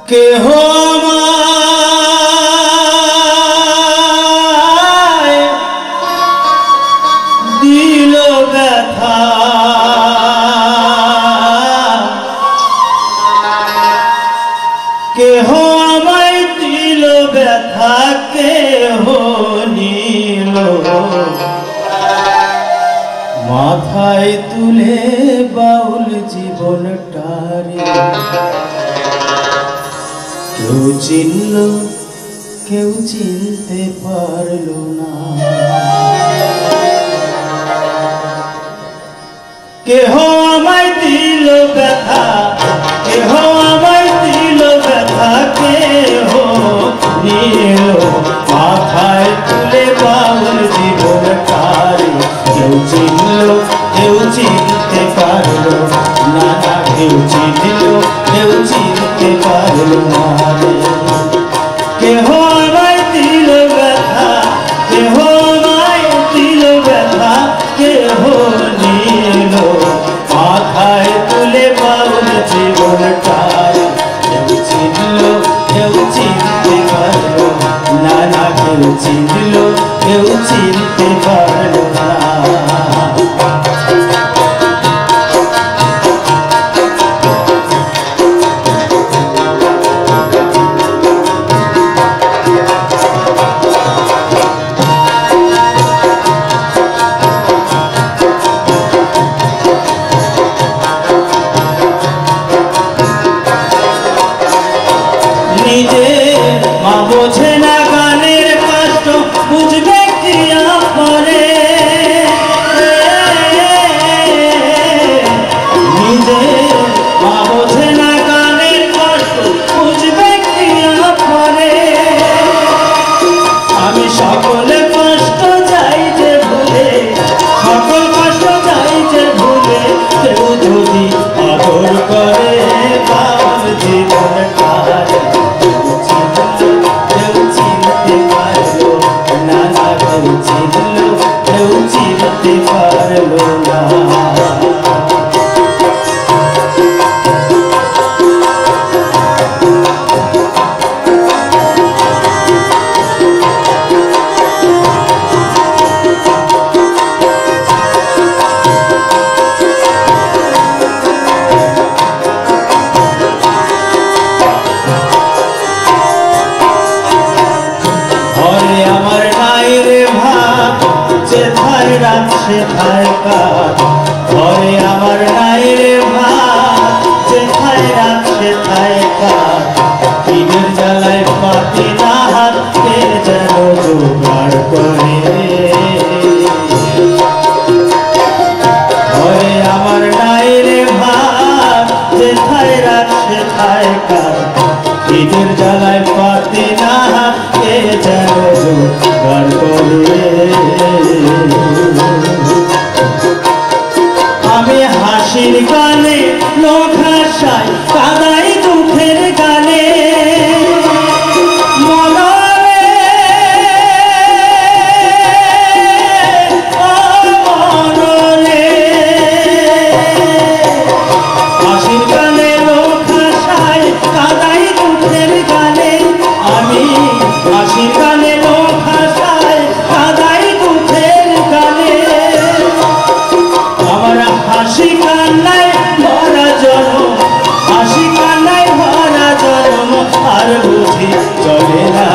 কেহ আমায় দিল ব্যথা, কেহ আমায় দিল ব্যথা, কেহ নিল মাথায় তুলে বাউল জীবনটারে। কেউ চিনল কেউ চিনতে পারল না, কেহ আমায় দিল ব্যথা, কেহ আমায় দিল ব্যথা, কেহ নিল মাথায় তুলে বাউল জীবনটারে। কেউ চিনল কেউ চিনতে পারল না, কেউ চিনল কেউ চিনতে পারল না। কেহ আমায় দিল ব্যথা, কেহ আমায় দিল ব্যথা, কেহ নিল মাথায় তুলে বাউল জীবনটারে। কেউ চিনল কেউ চিনতে পারল না, কেউ চিনল কেউ চিনতে পারল না। নিজের মা বোঝে না গানের কষ্ট, বুঝবে কি আপরে। নিজের মা বোঝে না গানের কষ্ট, বুঝবে কি আপরে। আমি সকল কষ্ট যাই যে ভুলে, সকল কষ্ট যাই যে ভুলে, কেউ যদি আদর করে বাউল জীবনটারে। কেউ চিনতে পারল না। আমার নাই রে ভাত, যেথায় রাত সেথায় কাজ। ঘরে আমার নাই রে ভাত, যেথায় রাত সেথায় কাজ। দিনের জ্বালায় পাতি না হাত, কে যেন জোগাড় করে। ঘরে আমার নাই রে ভাত, যেথায় রাত সেথায় কাজ। দিনের জ্বালায় পাতি না হাত, কে যেন জোগাড় করে। আমি হাসির গানে লোক হাসাই, কাঁদাই দুঃখের গানে। মনরে ও মনরে, হাসির গানে লোক হাসাই, কাঁদাই দুঃখের গানে। আমি হাসির গানে লোক হাসাই, কাঁদাই দুঃখের গানে। আমার হাসি কান্নায় ভরা জন্ম, হাসি কান্নায় ভরা জন্ম, আর বুঝি চলে না